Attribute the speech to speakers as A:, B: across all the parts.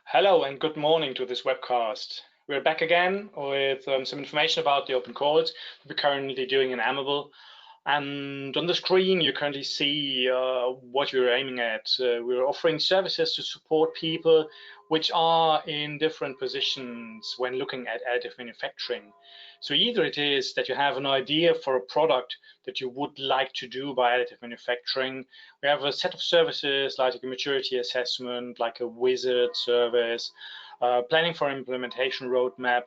A: Hello and good morning to this webcast. We're back again with some information about the open calls we're currently doing in Amable. And on the screen, you currently see what we're aiming at. We're offering services to support people which are in different positions when looking at additive manufacturing. So either it is that you have an idea for a product that you would like to do by additive manufacturing. We have a set of services like a maturity assessment, like a wizard service, planning for implementation roadmap,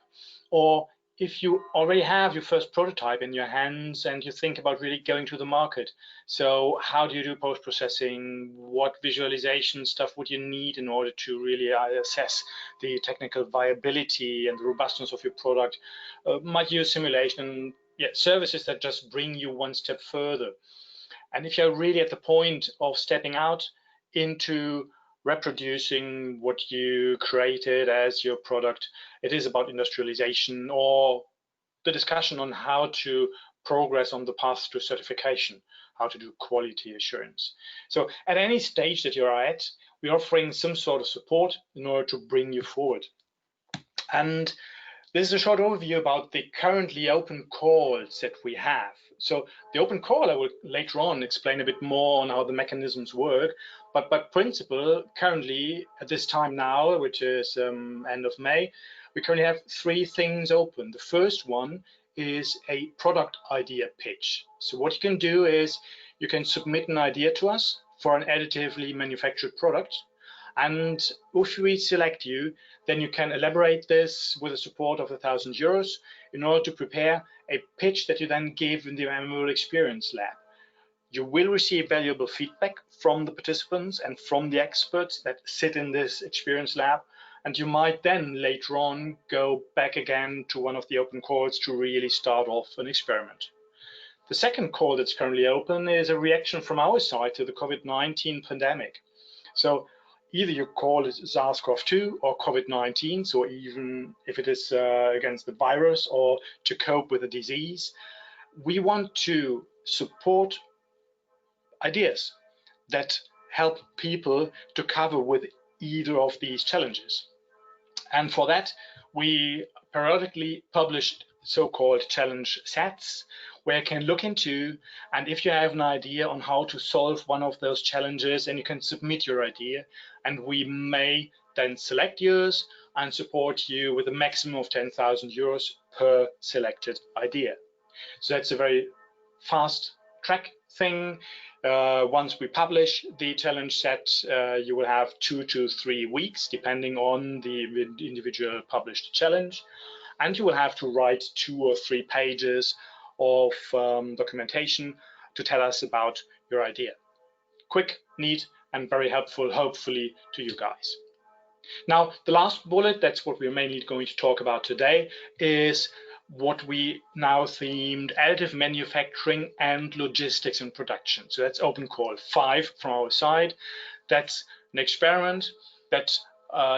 A: or if you already have your first prototype in your hands and you think about really going to the market. So how do you do post-processing? What visualization stuff would you need in order to really assess the technical viability and the robustness of your product? Might use simulation, yeah, services that just bring you one step further. And if you're really at the point of stepping out into reproducing what you created as your product, it is about industrialization or the discussion on how to progress on the path to certification, how to do quality assurance. So at any stage that you're at, we're offering some sort of support in order to bring you forward. And this is a short overview about the currently open calls that we have. So the open call, I will later on explain a bit more on how the mechanisms work, but by principle, currently at this time now, which is end of May, we currently have three things open. The first one is a product idea pitch. So what you can do is you can submit an idea to us for an additively manufactured product. And if we select you, then you can elaborate this with the support of €1,000 in order to prepare a pitch that you then give in the Amable Experience Lab. You will receive valuable feedback from the participants and from the experts that sit in this experience lab, and you might then later on go back again to one of the open calls to really start off an experiment. The second call that's currently open is a reaction from our side to the COVID-19 pandemic. So either you call it SARS-CoV-2 or COVID-19, so even if it is against the virus or to cope with the disease, we want to support ideas that help people to cover with either of these challenges. And for that, we periodically publish so-called challenge sets where you can look into, and if you have an idea on how to solve one of those challenges, then you can submit your idea, and we may then select yours and support you with a maximum of €10,000 per selected idea. So that's a very fast track thing. Once we publish the challenge set, you will have 2 to 3 weeks, depending on the individual published challenge. And you will have to write 2 or 3 pages of documentation to tell us about your idea. Quick, neat, and very helpful, hopefully, to you guys. Now, the last bullet, that's what we're mainly going to talk about today, is what we now themed additive manufacturing and logistics and production. So that's open call 5 from our side. That's an experiment that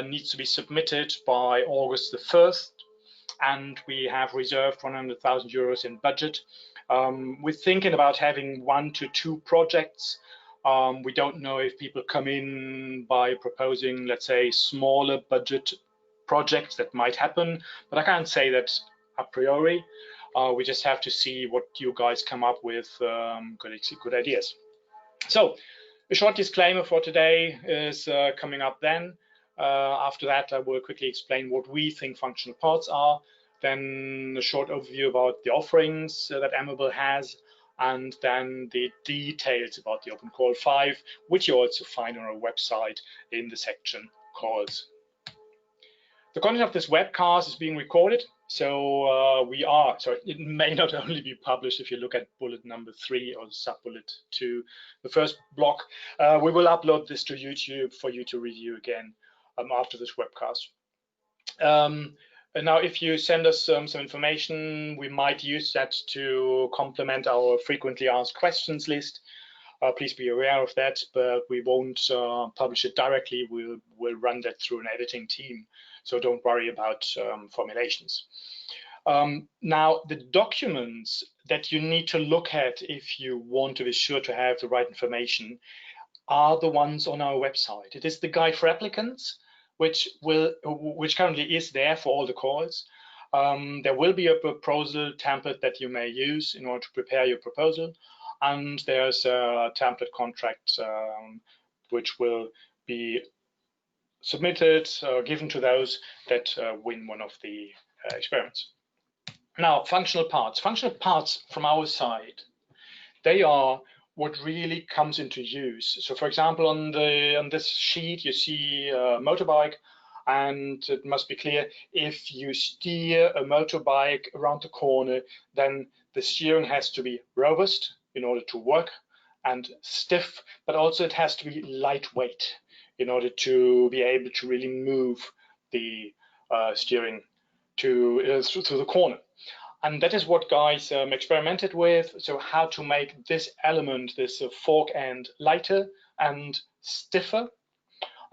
A: needs to be submitted by August the 1st, and we have reserved €100,000 in budget. We're thinking about having 1 to 2 projects. We don't know if people come in by proposing, let's say, smaller budget projects. That might happen, but I can't say that a priori. We just have to see what you guys come up with, good ideas. So a short disclaimer for today is coming up then. After that, I will quickly explain what we think functional parts are, then a short overview about the offerings that Amable has, and then the details about the Open Call 5, which you also find on our website in the section calls. The content of this webcast is being recorded, so it may not only be published if you look at bullet number 3 or sub-bullet 2, the first block. We will upload this to YouTube for you to review again after this webcast. And now, if you send us some information, we might use that to complement our frequently asked questions list. Please be aware of that, but we won't publish it directly. We'll run that through an editing team, so don't worry about formulations. Now, the documents that you need to look at if you want to be sure to have the right information are the ones on our website. It is the guide for applicants, which currently is there for all the calls. There will be a proposal template that you may use in order to prepare your proposal, and there's a template contract which will be submitted or given to those that win one of the experiments. Now, functional parts. Functional parts from our side, they are what really comes into use. So, for example, on this sheet, you see a motorbike, and it must be clear, if you steer a motorbike around the corner, then the steering has to be robust in order to work, and stiff, but also it has to be lightweight in order to be able to really move the steering through the corner. And that is what guys experimented with. So how to make this element, this fork end, lighter and stiffer.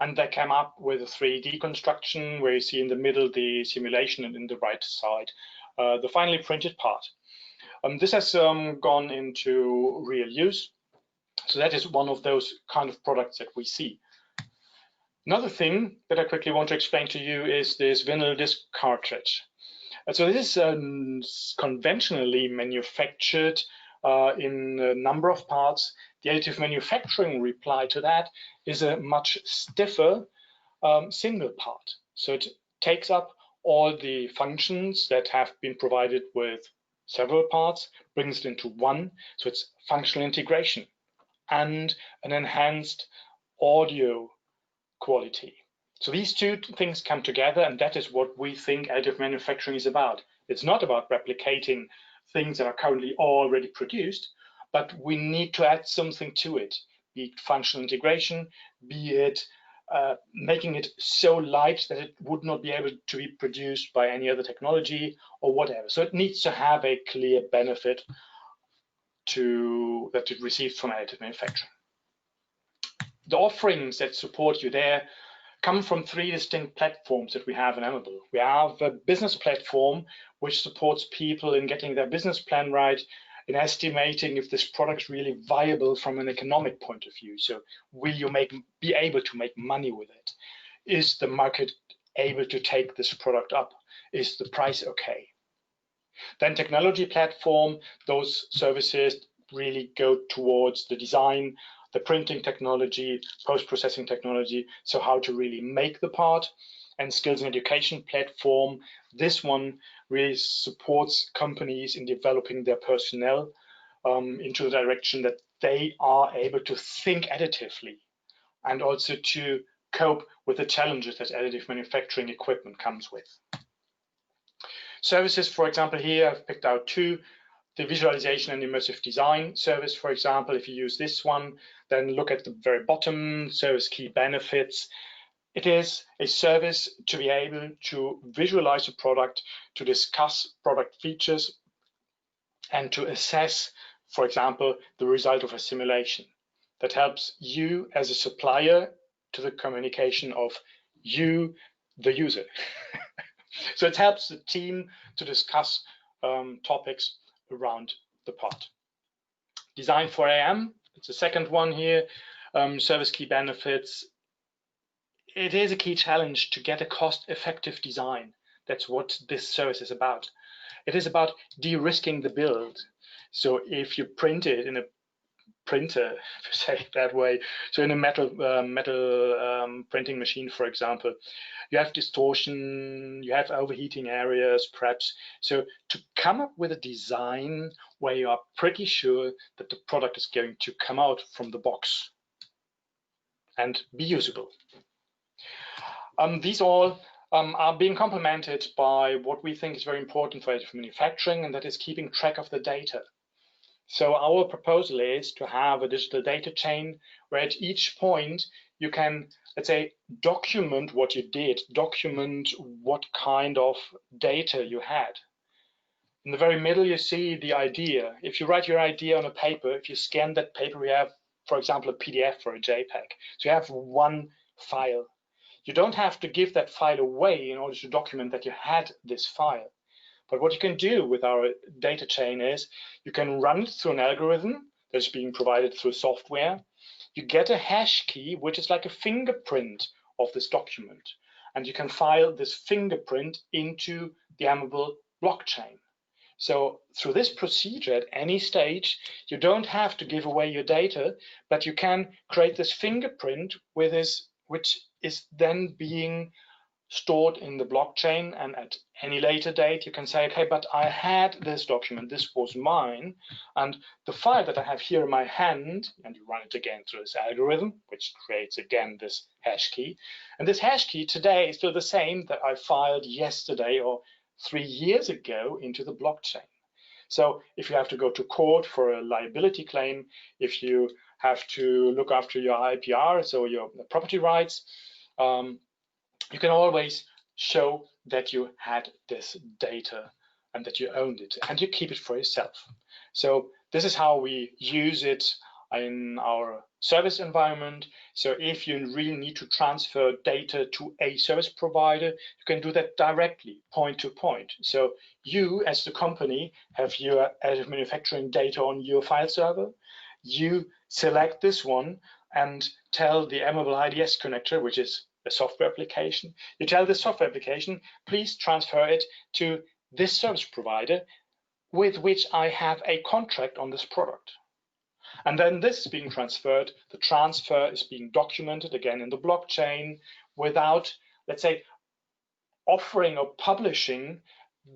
A: And they came up with a 3D construction where you see in the middle the simulation and in the right side the finally printed part. This has gone into real use. So that is one of those kind of products that we see. Another thing that I quickly want to explain to you is this vinyl disc cartridge. So this is conventionally manufactured in a number of parts. The additive manufacturing reply to that is a much stiffer single part. So it takes up all the functions that have been provided with several parts, brings it into one. So it's functional integration and an enhanced audio quality. So these two things come together, and that is what we think additive manufacturing is about. It's not about replicating things that are currently already produced, but we need to add something to it, be it functional integration, be it making it so light that it would not be able to be produced by any other technology or whatever. So it needs to have a clear benefit that it receives from additive manufacturing. The offerings that support you there come from three distinct platforms that we have in Amable. We have a business platform which supports people in getting their business plan right, in estimating if this product is really viable from an economic point of view. So will you be able to make money with it? Is the market able to take this product up? Is the price okay? Then technology platform, those services really go towards the design, the printing technology, post-processing technology, so how to really make the part. And skills and education platform, this one really supports companies in developing their personnel into the direction that they are able to think additively and also to cope with the challenges that additive manufacturing equipment comes with. Services, for example, here I've picked out two. The visualization and immersive design service, for example, if you use this one, then look at the very bottom, service key benefits. It is a service to be able to visualize a product, to discuss product features, and to assess, for example, the result of a simulation. That helps you as a supplier to the communication of you, the user. So it helps the team to discuss topics around the part. Design for AM, it's the second one here. Service key benefits. It is a key challenge to get a cost-effective design. That's what this service is about. It is about de-risking the build. So if you print it in a printer, say it that way, so in a metal printing machine, for example, you have distortion, you have overheating areas, perhaps. So to come up with a design where you are pretty sure that the product is going to come out from the box and be usable. These all are being complemented by what we think is very important for additive manufacturing, and that is keeping track of the data. So our proposal is to have a digital data chain where at each point you can, let's say, document what you did, document what kind of data you had. In the very middle, you see the idea. If you write your idea on a paper, if you scan that paper, we have, for example, a PDF or a JPEG. So you have one file. You don't have to give that file away in order to document that you had this file. But what you can do with our data chain is you can run it through an algorithm that's being provided through software. You get a hash key, which is like a fingerprint of this document. and you can file this fingerprint into the AMABLE blockchain. So through this procedure, at any stage, you don't have to give away your data, but you can create this fingerprint which is then being stored in the blockchain, and at any later date you can say, okay, but I had this document, this was mine, and the file that I have here in my hand, and you run it again through this algorithm, which creates again this hash key, and this hash key today is still the same that I filed yesterday or 3 years ago into the blockchain. So if you have to go to court for a liability claim, if you have to look after your IPR, so your property rights, you can always show that you had this data and that you owned it, and you keep it for yourself. So this is how we use it in our service environment. So if you really need to transfer data to a service provider, you can do that directly, point to point. So you, as the company, have your additive manufacturing data on your file server. You select this one and tell the AMABLE IDS connector, which is a software application, you tell the software application, please transfer it to this service provider with which I have a contract on this product. And then this is being transferred. The transfer is being documented again in the blockchain without, let's say, offering or publishing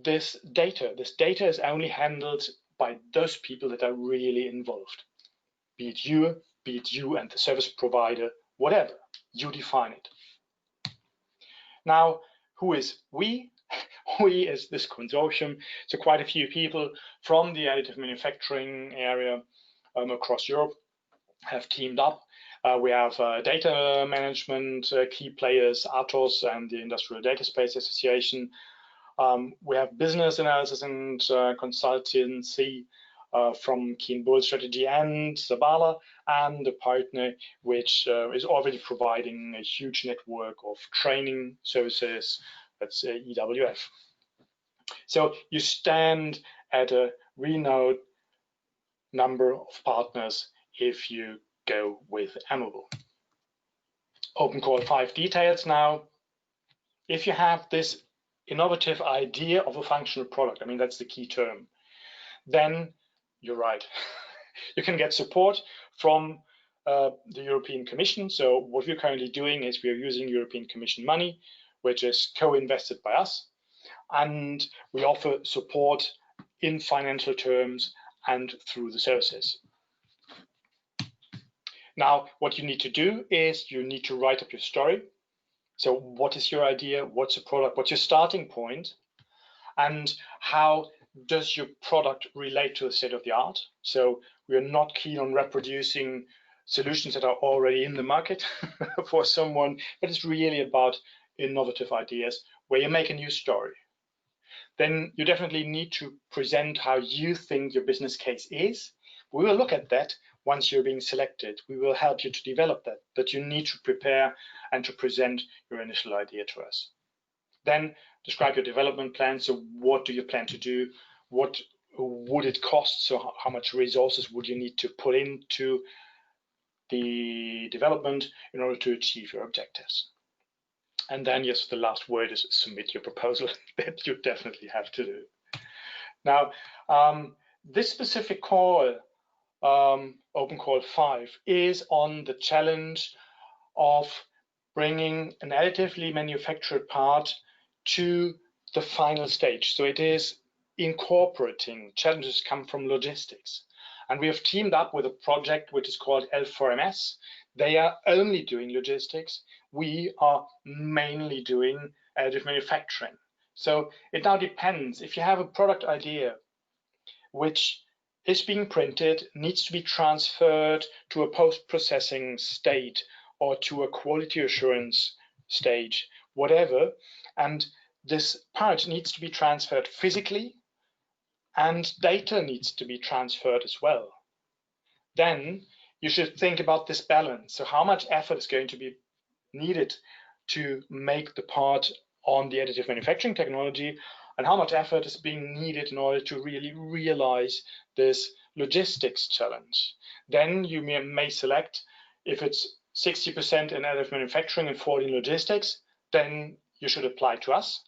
A: this data. This data is only handled by those people that are really involved. Be it you and the service provider, whatever, you define it. Now, who is we? We is this consortium, so quite a few people from the additive manufacturing area across Europe have teamed up. We have data management key players, Atos and the Industrial Data Space Association. We have business analysis and consultancy from Keen Bull Strategy and Zabala, and a partner which is already providing a huge network of training services, that's EWF. So you stand at a renowned number of partners if you go with AMABLE. OpenCall 5 details now. If you have this innovative idea of a functional product, I mean, that's the key term, then you're right. You can get support from the European Commission. So what we're currently doing is we're using European Commission money, which is co-invested by us, and we offer support in financial terms and through the services. Now, what you need to do is you need to write up your story. So what is your idea? What's your product? What's your starting point? And how does your product relate to the state of the art? So we are not keen on reproducing solutions that are already in the market for someone, but it's really about innovative ideas where you make a new story. Then you definitely need to present how you think your business case is. We will look at that once you're being selected. We will help you to develop that, but you need to prepare and to present your initial idea to us. Then describe your development plan. So what do you plan to do? What would it cost? So how much resources would you need to put into the development in order to achieve your objectives? And then, yes, the last word is submit your proposal. That you definitely have to do. Now, this specific call, OpenCall 5, is on the challenge of bringing an additively manufactured part to the final stage. So it is incorporating challenges come from logistics. And we have teamed up with a project which is called L4MS. They are only doing logistics. We are mainly doing additive manufacturing. So it now depends. If you have a product idea which is being printed, needs to be transferred to a post-processing state or to a quality assurance stage, whatever, and this part needs to be transferred physically and data needs to be transferred as well, then you should think about this balance. So how much effort is going to be needed to make the part on the additive manufacturing technology, and how much effort is being needed in order to really realize this logistics challenge. Then you may select, if it's 60% in additive manufacturing and 40% in logistics, then you should apply to us.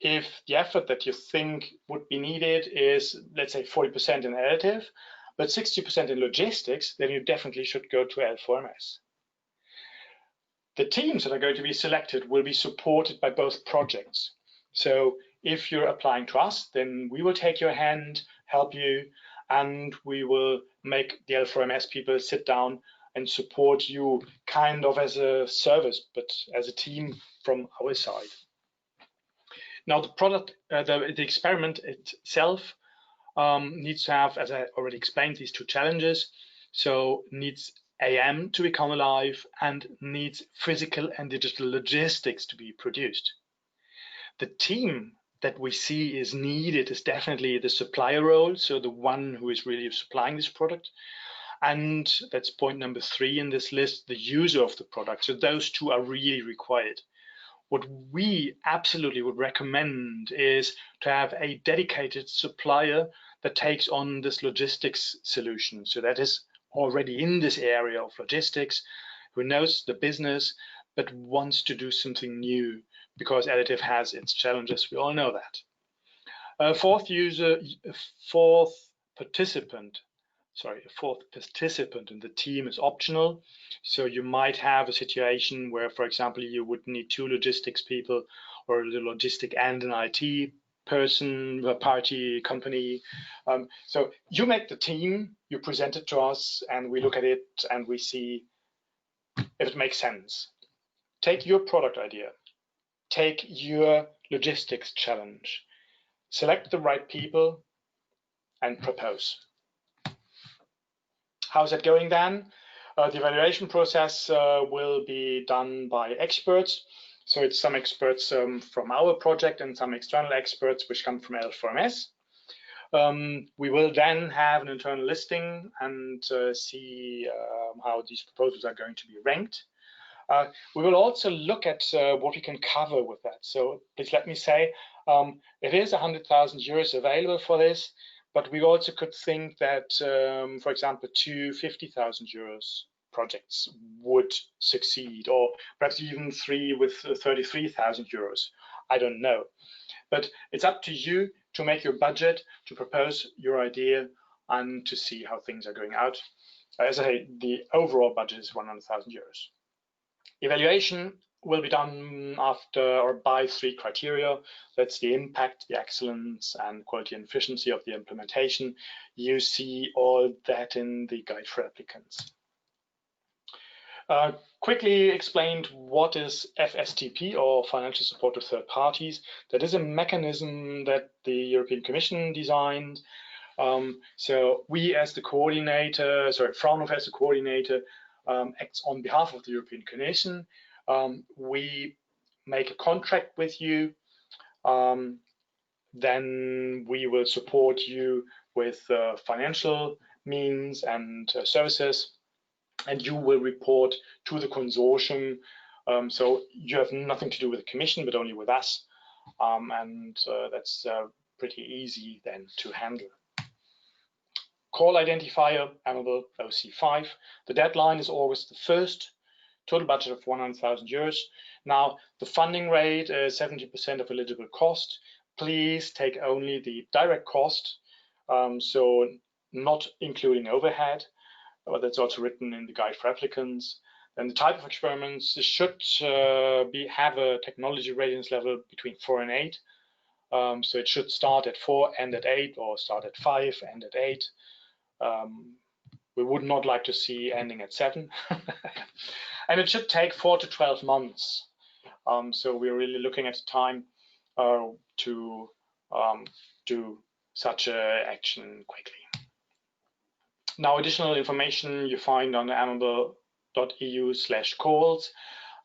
A: If the effort that you think would be needed is, let's say, 40% in additive, but 60% in logistics, then you definitely should go to L4MS. The teams that are going to be selected will be supported by both projects. So if you're applying to us, then we will take your hand, help you, and we will make the L4MS people sit down and support you kind of as a service, but as a team from our side. Now the product, the experiment itself needs to have, as I already explained, these two challenges. So needs AM to become alive and needs physical and digital logistics to be produced. The team that we see is needed is definitely the supplier role, so the one who is really supplying this product. And that's point number 3 in this list, the user of the product. So those two are really required. What we absolutely would recommend is to have a dedicated supplier that takes on this logistics solution. So that is already in this area of logistics, who knows the business, but wants to do something new because additive has its challenges. We all know that. A fourth participant in the team is optional. So you might have a situation where, for example, you would need 2 logistics people, or the logistic and an IT person, a party, company. So you make the team, you present it to us, and we look at it and we see if it makes sense. Take your product idea, take your logistics challenge, select the right people, and propose. How's that going then? The evaluation process will be done by experts. So it's some experts from our project and some external experts which come from L4MS. We will then have an internal listing and see how these proposals are going to be ranked. We will also look at what we can cover with that. So please let me say, it is 100,000 euros available for this, but we also could think that, for example, 2 50,000 euros projects would succeed, or perhaps even 3 with 33,000 euros. I don't know. But it's up to you to make your budget, to propose your idea, and to see how things are going out. As I say, the overall budget is 100,000 euros. Evaluation will be done after or by 3 criteria. That's the impact, the excellence, and quality and efficiency of the implementation. You see all that in the guide for applicants. Quickly explained what is FSTP, or financial support to third parties. That is a mechanism that the European Commission designed. So we as the coordinator, Fraunhofer as the coordinator, acts on behalf of the European Commission. We make a contract with you, then we will support you with financial means and services, and you will report to the consortium. So you have nothing to do with the Commission, but only with us, and that's pretty easy then to handle. Call identifier, AMABLE OC5. The deadline is August the 1st. Total budget of 100,000 euros. Now, the funding rate is 70% of eligible cost. Please take only the direct cost, so not including overhead. That's also written in the guide for applicants. And the type of experiments should have a technology readiness level between 4 and 8. So it should start at 4, end at 8, or start at 5, end at 8. We would not like to see ending at 7. And it should take 4 to 12 months. So we're really looking at time to do such an action quickly. Now, additional information you find on amable.eu/calls,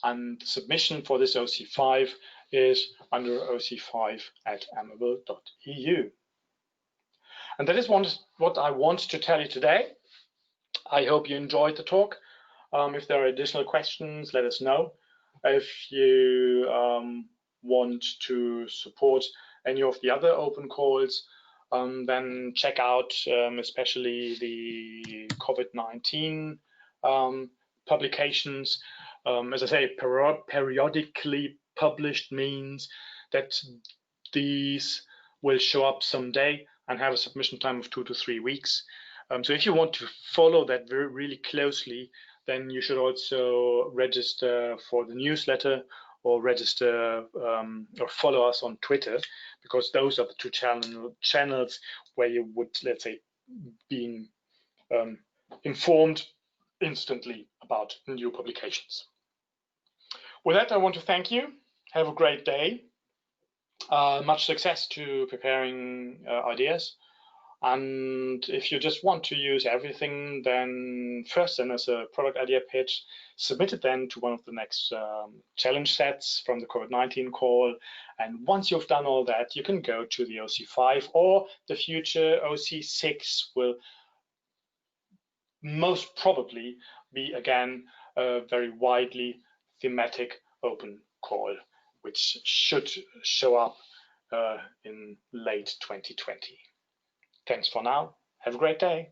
A: and submission for this OC5 is under oc5@amable.eu. And that is what I want to tell you today. I hope you enjoyed the talk. If there are additional questions, let us know. If you want to support any of the other open calls, then check out especially the COVID-19 publications. As I say, periodically published means that these will show up someday and have a submission time of 2 to 3 weeks. So if you want to follow that really closely, then you should also register for the newsletter or register or follow us on Twitter, because those are the two channels where you would, let's say, being informed instantly about new publications. With that, I want to thank you. Have a great day. Much success to preparing ideas. And if you just want to use everything, then first send us a product idea pitch, submit it then to one of the next challenge sets from the COVID-19 call. And once you've done all that, you can go to the OC5, or the future OC6 will most probably be again a very widely thematic open call, which should show up in late 2020. Thanks for now. Have a great day.